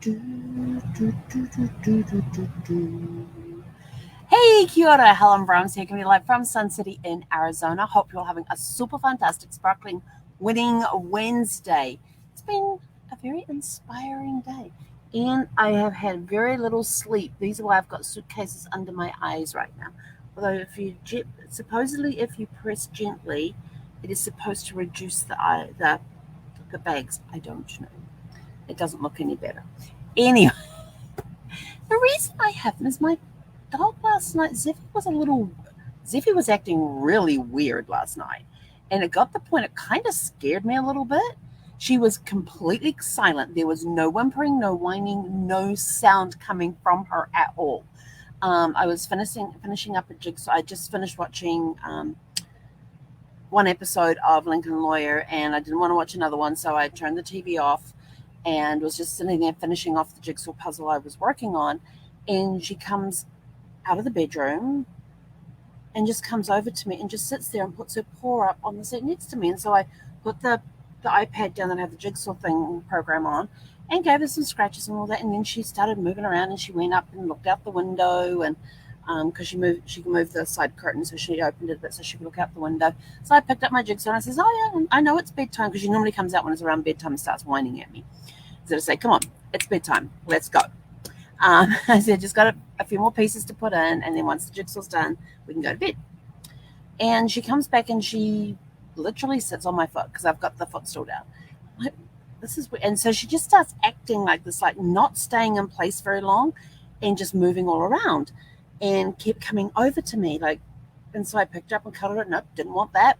Hey, kia ora, Helen Brahms here, coming live from Sun City in Arizona. Hope you're all having a super fantastic, sparkling, winning Wednesday. It's been a very inspiring day, and I have had very little sleep. These are why I've got suitcases under my eyes right now. Although, supposedly, if you press gently, it is supposed to reduce the bags. I don't know. It doesn't look any better. Anyway, the reason I have them is my dog last night. Ziffy was acting really weird last night, and it got to the point it kind of scared me a little bit. She was completely silent. There was no whimpering, no whining, no sound coming from her at all. I was finishing up a jigsaw. I just finished watching one episode of Lincoln Lawyer, and I didn't want to watch another one, so I turned the TV off and was just sitting there finishing off the jigsaw puzzle I was working on. And she comes out of the bedroom and just comes over to me and just sits there and puts her paw up on the seat next to me. And so I put the iPad down that I have the jigsaw thing program on and gave her some scratches and all that. And then she started moving around and she went up and looked out the window, and because she can move the side curtain, so she opened it a bit so she could look out the window. So I picked up my jigsaw and I says, "Oh yeah, I know it's bedtime," because she normally comes out when it's around bedtime and starts whining at me. So I say, "Come on, it's bedtime, let's go." I said, "Just got a few more pieces to put in, and then once the jigsaw's done, we can go to bed." And she comes back and she literally sits on my foot because I've got the footstool down. I'm like, this is weird. And so she just starts acting like this, like not staying in place very long and just moving all around, and kept coming over to me. And so I picked her up and cuddled it. Nope, didn't want that.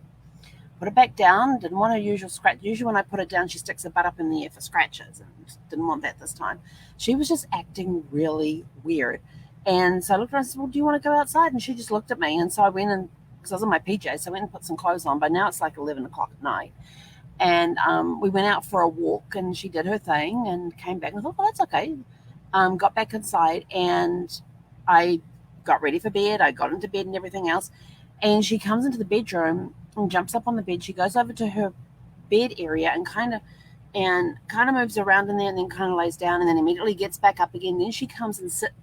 Put it back down. Didn't want her usual scratch. Usually when I put it down, she sticks her butt up in the air for scratches, and didn't want that this time. She was just acting really weird. And so I looked at her and said, "Well, do you want to go outside?" And she just looked at me. And so I went and, because I was in my PJs, so I went and put some clothes on. By now it's like 11 o'clock at night. And we went out for a walk, and she did her thing and came back. And I thought, well, that's okay. Got back inside, and I got ready for bed. I got into bed and everything else. And she comes into the bedroom and jumps up on the bed. She goes over to her bed area and kind of moves around in there, and then kind of lays down, and then immediately gets back up again. Then she comes and sits.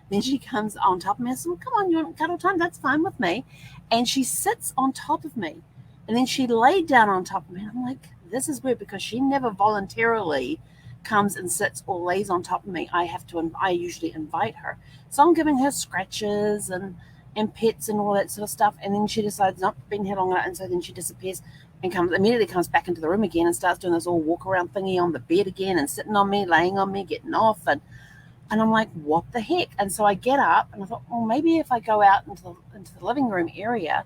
Then she comes on top of me. I said, "Well, come on, you want cuddle time? That's fine with me." And she sits on top of me. And then she laid down on top of me. And I'm like, this is weird, because she never voluntarily comes and sits or lays on top of me. I usually invite her. So I'm giving her scratches and pets and all that sort of stuff. And then she decides not being here long enough. And so then she disappears and immediately comes back into the room again and starts doing this all walk around thingy on the bed again and sitting on me, laying on me, getting off. And I'm like, what the heck? And so I get up and I thought, well, maybe if I go out into the living room area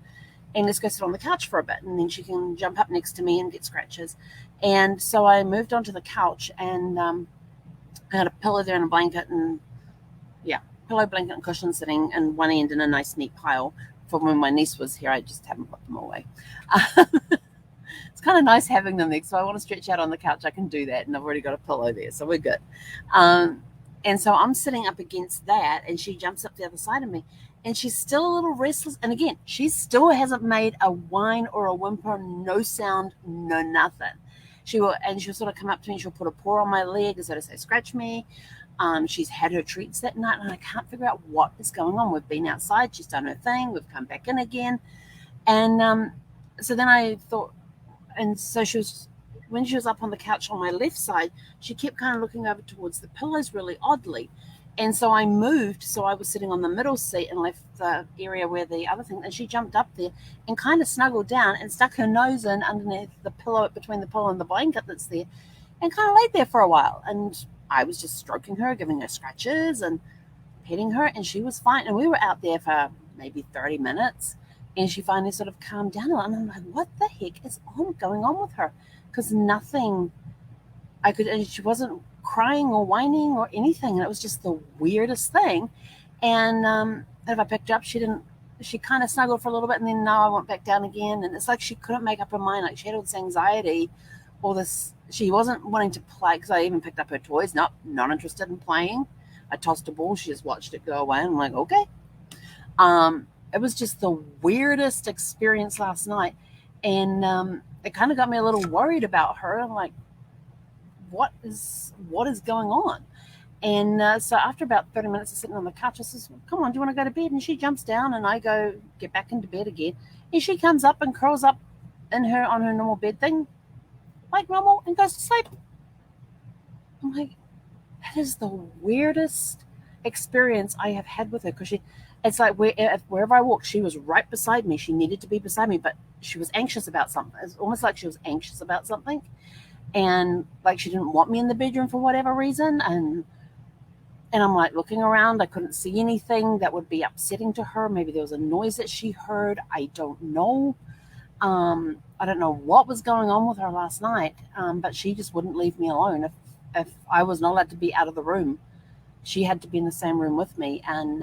and let's go sit on the couch for a bit, and then she can jump up next to me and get scratches. And so I moved onto the couch, and I had a pillow there and a blanket, and pillow, blanket, and cushion sitting in one end in a nice neat pile from when my niece was here. I just haven't put them away. It's kind of nice having them there, so I want to stretch out on the couch. I can do that, and I've already got a pillow there, so we're good. And so I'm sitting up against that, and she jumps up the other side of me, and she's still a little restless. And again, she still hasn't made a whine or a whimper, no sound, no nothing. She'll sort of come up to me, and she'll put a paw on my leg as though to say, "Scratch me." She's had her treats that night, and I can't figure out what is going on. We've been outside, she's done her thing, we've come back in again. And so then I thought, and so when she was up on the couch on my left side, she kept kind of looking over towards the pillows really oddly. And so I moved, so I was sitting on the middle seat and left the area where the other thing, and she jumped up there and kind of snuggled down and stuck her nose in underneath the pillow, between the pillow and the blanket that's there, and kind of laid there for a while. And I was just stroking her, giving her scratches and petting her, and she was fine. And we were out there for maybe 30 minutes, and she finally sort of calmed down. And I'm like, what the heck is going on with her? Because nothing and she wasn't crying or whining or anything. And it was just the weirdest thing. And if I picked her up, she kind of snuggled for a little bit, and then now I went back down again. And it's like she couldn't make up her mind. Like she had all this anxiety, all this, she wasn't wanting to play, because I even picked up her toys. Not interested in playing. I tossed a ball. She just watched it go away. And I'm like, okay. It was just the weirdest experience last night. And it kind of got me a little worried about her. I'm like, what is going on? And so after about 30 minutes of sitting on the couch, I says, come on, do you want to go to bed? And she jumps down and I go get back into bed again. And she comes up and curls up on her normal bed thing, like normal, and goes to sleep. I'm like, that is the weirdest experience I have had with her, because it's like wherever I walked, she was right beside me. She needed to be beside me, but she was anxious about something. It's almost like she was anxious about something, and like she didn't want me in the bedroom for whatever reason. And I'm like looking around. I couldn't see anything that would be upsetting to her. Maybe there was a noise that she heard. I don't know. I don't know what was going on with her last night, but she just wouldn't leave me alone. If I was not allowed to be out of the room, she had to be in the same room with me, and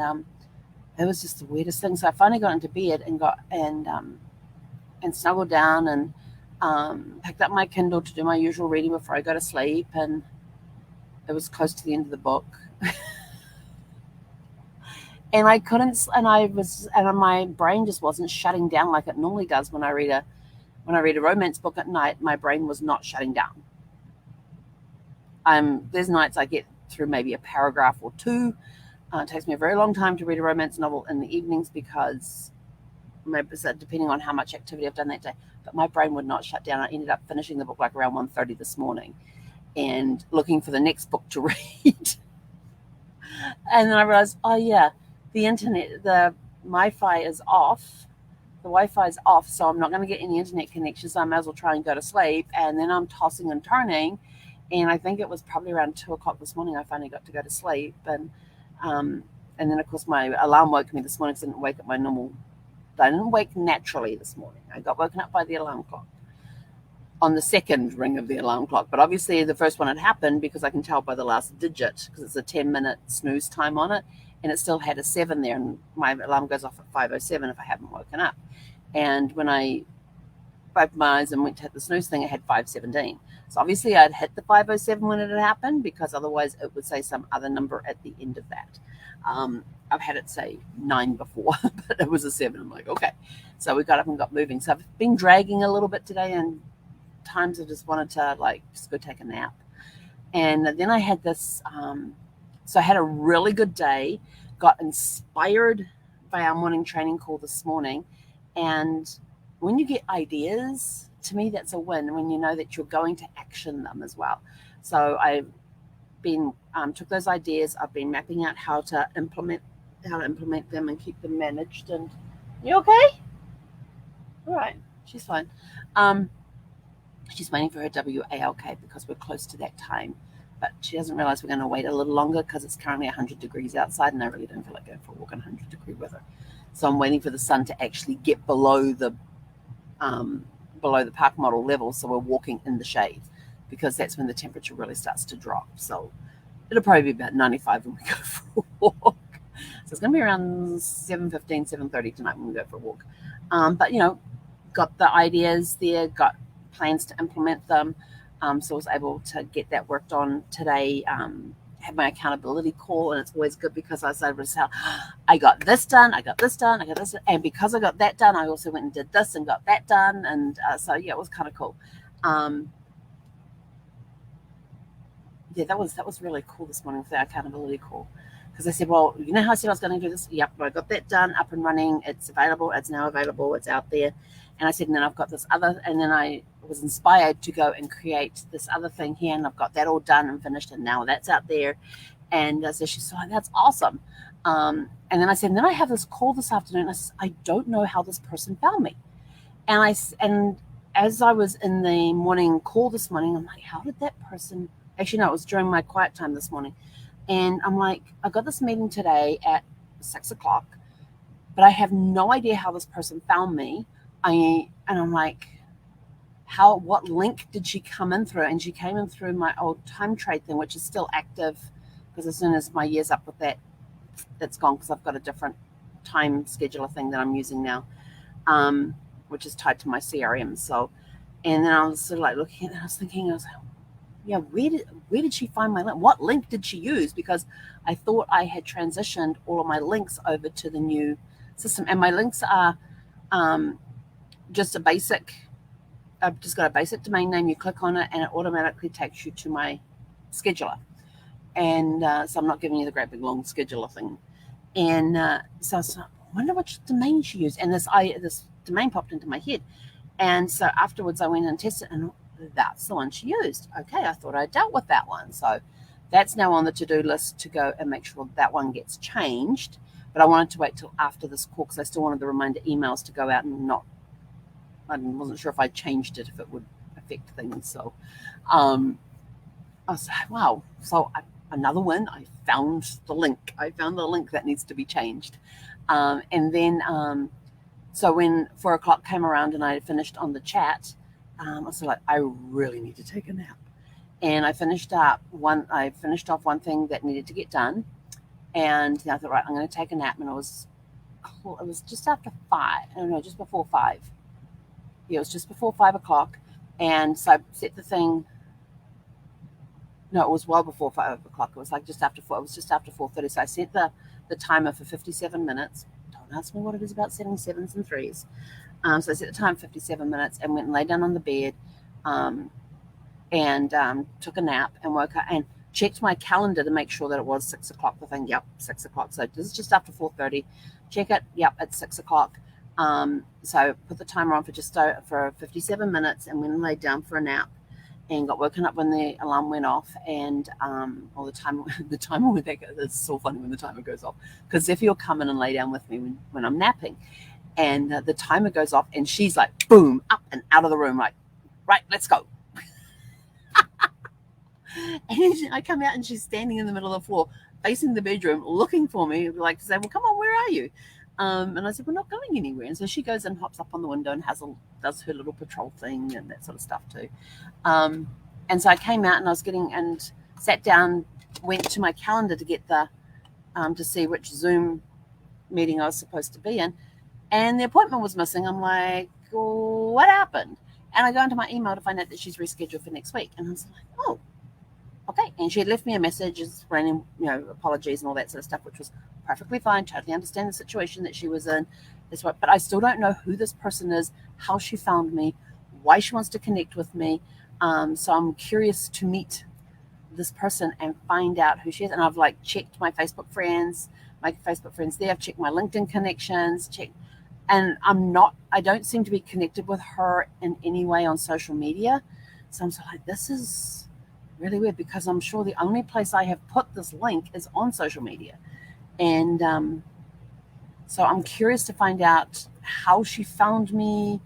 it was just the weirdest thing. So I finally got into bed and snuggled down and picked up my Kindle to do my usual reading before I go to sleep, and it was close to the end of the book. And I couldn't, and my brain just wasn't shutting down like it normally does when I read a romance book at night. My brain was not shutting down. There's nights I get through maybe a paragraph or two. It takes me a very long time to read a romance novel in the evenings because depending on how much activity I've done that day. But my brain would not shut down. I ended up finishing the book like around 1:30 this morning and looking for the next book to read. And then I realized, oh yeah, the internet, the Wi-Fi is off. The Wi-Fi is off, so I'm not going to get any internet connection, so I may as well try and go to sleep. And then I'm tossing and turning, and I think it was probably around 2 o'clock this morning I finally got to go to sleep. And then, of course, my alarm woke me this morning, because I didn't wake up I didn't wake naturally this morning. I got woken up by the alarm clock on the second ring of the alarm clock. But obviously the first one had happened because I can tell by the last digit, because it's a 10-minute snooze time on it, and it still had a 7 there, and my alarm goes off at 5:07 if I haven't woken up. And when I opened my eyes and went to hit the snooze thing, it had 5:17. So obviously I'd hit the 5:07 when it had happened, because otherwise it would say some other number at the end of that. I've had it say 9 before, but it was a 7. I'm like, okay. So we got up and got moving. So I've been dragging a little bit today, and times I just wanted to just go take a nap. And then I had this, so I had a really good day, got inspired by our morning training call this morning. And when you get ideas, to me, that's a win, when you know that you're going to action them as well. So I've been, took those ideas, I've been mapping out how to implement them and keep them managed. And you okay? All right, she's fine. She's waiting for her WALK because we're close to that time. But she doesn't realize we're going to wait a little longer because it's currently 100 degrees outside, and I really don't feel like going for a walk in 100-degree weather. So I'm waiting for the sun to actually get below the park model level, so we're walking in the shade, because that's when the temperature really starts to drop. So it'll probably be about 95 when we go for a walk. So it's going to be around 7:15, 7:30 tonight when we go for a walk. But, got the ideas there, got plans to implement them. So I was able to get that worked on today. Had my accountability call, and it's always good because I was able to say, I got this done, I got this done, I got this done. And because I got that done, I also went and did this and got that done. And so, yeah, it was kind of cool. Yeah, that was really cool this morning with the accountability call. Because I said, well, you know how I said I was going to do this? Yep, I got that done, up and running. It's available. It's now available. It's out there. And I said, and then I've got this other, and then I was inspired to go and create this other thing here, and I've got that all done and finished, and now that's out there. And so she said, oh, that's awesome. And then I said, and then I have this call this afternoon. I said, I don't know how this person found me. And as I was in the morning call this morning, I'm like, how did that person, actually, no, it was during my quiet time this morning. And I'm like, I got this meeting today at 6 o'clock, but I have no idea how this person found me. And I'm like, what link did she come in through? And she came in through my old time trade thing, which is still active, because as soon as my year's up with that, that's gone, because I've got a different time scheduler thing that I'm using now, which is tied to my CRM. So, and then I was sort of like looking at it, I was like, yeah, where did she find my link? What link did she use? Because I thought I had transitioned all of my links over to the new system, and my links are just a basic. I've just got a basic domain name. You click on it, and it automatically takes you to my scheduler. And so I'm not giving you the great big long scheduler thing. And so I was like, I wonder which domain she used. And this domain popped into my head. And so afterwards I went and tested, and that's the one she used. Okay, I thought I dealt with that one. So that's now on the to-do list to go and make sure that one gets changed. But I wanted to wait till after this call because I still wanted the reminder emails to go out and I wasn't sure if I changed it, if it would affect things. So I was like, wow. So another win. I found the link. That needs to be changed. And then so when 4 o'clock came around and I had finished on the chat, I was like, I really need to take a nap. And I finished off one thing that needed to get done. And I thought, right, I'm going to take a nap. And it was just after 5. I don't know, just before 5. Yeah, it was just before 5 o'clock. And so I set the thing. No, it was well before 5 o'clock. It was like just after 4. It was just after 4:30. So I set the timer for 57 minutes. Don't ask me what it is about setting 7s and 3s. So I set the time 57 minutes and went and lay down on the bed and took a nap and woke up and checked my calendar to make sure that it was 6 o'clock. The thing, yep, 6 o'clock. So this is just after 4:30. Check it. Yep, it's 6 o'clock. So put the timer on for 57 minutes and went and laid down for a nap. And got woken up when the alarm went off, and the timer went back. It's so funny when the timer goes off, because Zephy will come in and lay down with me when I'm napping, and the timer goes off, and she's like, boom, up and out of the room, like, right, let's go. And I come out, and she's standing in the middle of the floor, facing the bedroom, looking for me, like to say, well, come on, where are you? And I said, we're not going anywhere. And so she goes and hops up on the window and does her little patrol thing and that sort of stuff too. And so I came out and I was sat down, went to my calendar to get to see which Zoom meeting I was supposed to be in. And the appointment was missing. I'm like, what happened? And I go into my email to find out that she's rescheduled for next week. And I was like, oh, okay. And she had left me a message explaining, apologies and all that sort of stuff, which was perfectly fine. Totally understand the situation that she was in. But I still don't know who this person is, how she found me, why she wants to connect with me. So I'm curious to meet this person and find out who she is. And I've checked my Facebook friends there. I've checked my LinkedIn connections, and I don't seem to be connected with her in any way on social media. So I'm sort of like, this is really weird, because I'm sure the only place I have put this link is on social media. And so I'm curious to find out how she found me,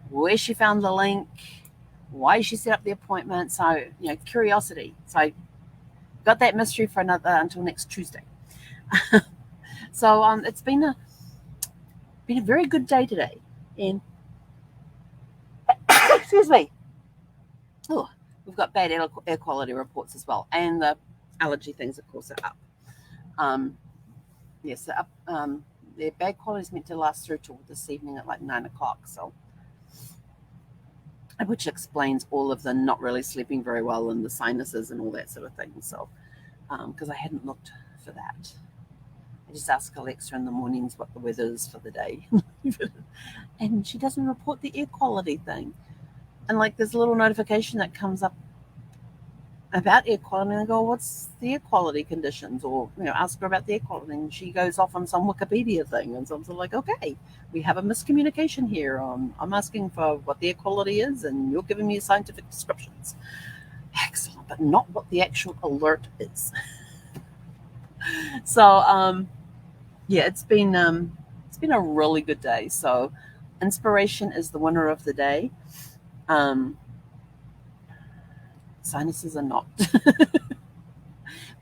where she found the link, why she set up the appointment. So, curiosity. So I got that mystery for until next Tuesday. So it's been a very good day today. And excuse me. Oh, we've got bad air quality reports as well, and the allergy things, of course, are up. Yes, their bad quality is meant to last through till this evening at 9 o'clock. So, which explains all of the not really sleeping very well and the sinuses and all that sort of thing. So, because I hadn't looked for that. I just ask Alexa in the mornings what the weather is for the day. And she doesn't report the air quality thing. And there's a little notification that comes up about air quality, and I go, what's the air quality conditions? Or, ask her about the air quality, and she goes off on some Wikipedia thing. And so I'm sort of like, okay, we have a miscommunication here. I'm asking for what the air quality is, and you're giving me scientific descriptions. Excellent, but not what the actual alert is. So, it's been a really good day. So, inspiration is the winner of the day. Sinuses are not.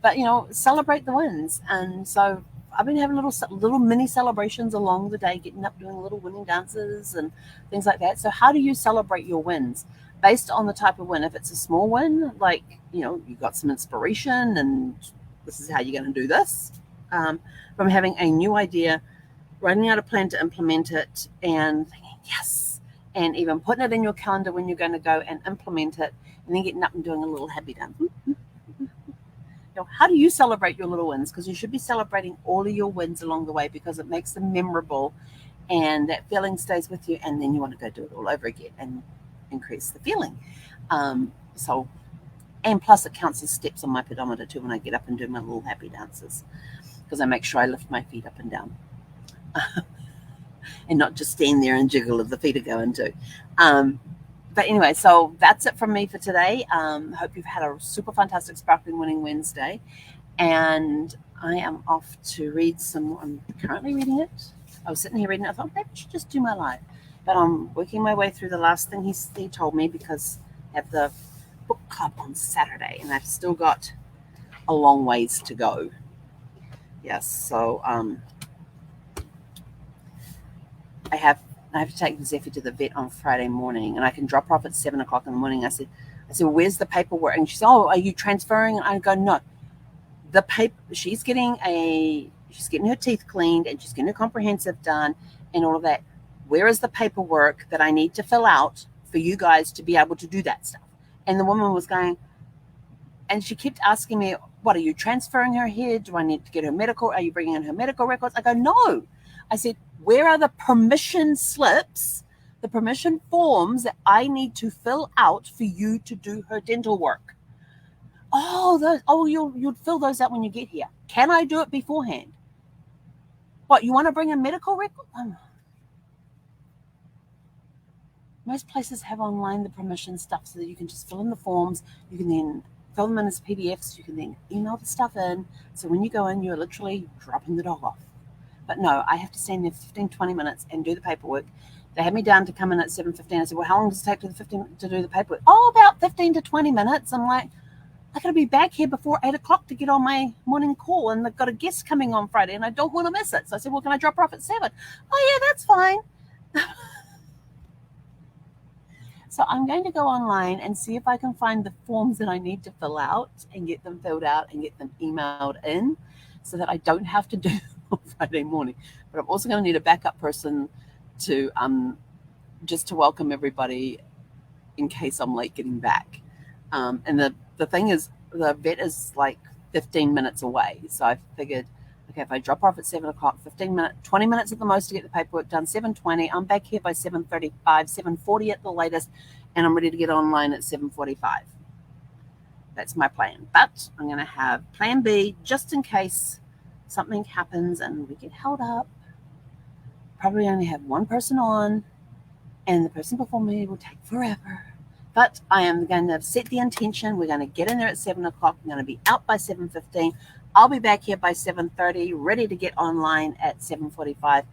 But, celebrate the wins. And so I've been having little mini celebrations along the day, getting up, doing little winning dances and things like that. So how do you celebrate your wins? Based on the type of win. If it's a small win, you got some inspiration and this is how you're going to do this. From having a new idea, writing out a plan to implement it, and thinking, yes, and even putting it in your calendar when you're going to go and implement it, and then getting up and doing a little happy dance. How do you celebrate your little wins? Because you should be celebrating all of your wins along the way, because it makes them memorable, and that feeling stays with you, and then you want to go do it all over again and increase the feeling. So And plus it counts as steps on my pedometer too when I get up and do my little happy dances, because I make sure I lift my feet up and down and not just stand there and jiggle if the feet are going to. But anyway, so that's it from me for today. Hope you've had a super fantastic Sparkling Winning Wednesday. And I am off to read some more. I'm currently reading it. I was sitting here reading it. I thought maybe I should just do my live. But I'm working my way through the last thing he told me, because I have the book club on Saturday and I've still got a long ways to go. Yes, so I have to take Zeffie to the vet on Friday morning, and I can drop her off at 7 o'clock in the morning. I said, well, where's the paperwork? And she said, oh, are you transferring? And I go, no. The paper, she's getting her teeth cleaned and she's getting her comprehensive done and all of that. Where is the paperwork that I need to fill out for you guys to be able to do that stuff? And the woman was going, and she kept asking me, what, are you transferring her here? Do I need to get her medical? Are you bringing in her medical records? I go, no. I said, where are the permission slips, the permission forms that I need to fill out for you to do her dental work? Oh, you'll fill those out when you get here. Can I do it beforehand? What, you want to bring a medical record? Most places have online the permission stuff so that you can just fill in the forms. You can then fill them in as PDFs. You can then email the stuff in. So when you go in, you're literally dropping the dog off. But no, I have to stand there 15, 20 minutes and do the paperwork. They had me down to come in at 7:15. I said, well, how long does it take to do the paperwork? Oh, about 15 to 20 minutes. I'm like, I got to be back here before 8 o'clock to get on my morning call, and they've got a guest coming on Friday, and I don't want to miss it. So I said, well, can I drop her off at 7? Oh, yeah, that's fine. So I'm going to go online and see if I can find the forms that I need to fill out and get them filled out and get them emailed in so that I don't have to do it on Friday morning. But I'm also going to need a backup person to just to welcome everybody in case I'm late getting back. And the thing is, the vet is like 15 minutes away. So I figured, okay, if I drop off at 7 o'clock, 20 minutes at the most to get the paperwork done, 7:20, I'm back here by 7:35, 7:40 at the latest, and I'm ready to get online at 7:45. That's my plan. But I'm going to have plan B just in case something happens and we get held up. Probably only have one person on, and the person before me will take forever. But I am going to set the intention. We're going to get in there at 7 o'clock. I'm going to be out by 7:15. I'll be back here by 7:30, ready to get online at 7:45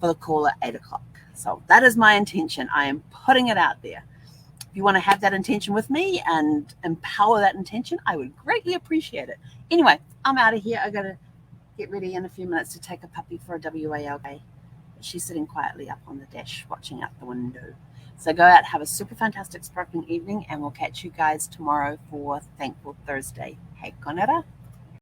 for the call at 8 o'clock. So that is my intention. I am putting it out there. If you want to have that intention with me and empower that intention, I would greatly appreciate it. Anyway, I'm out of here. I got to get ready in a few minutes to take a puppy for a WAL day. She's sitting quietly up on the dash watching out the window. So go out, have a super fantastic sparkling evening, and we'll catch you guys tomorrow for Thankful Thursday. Hey, konera.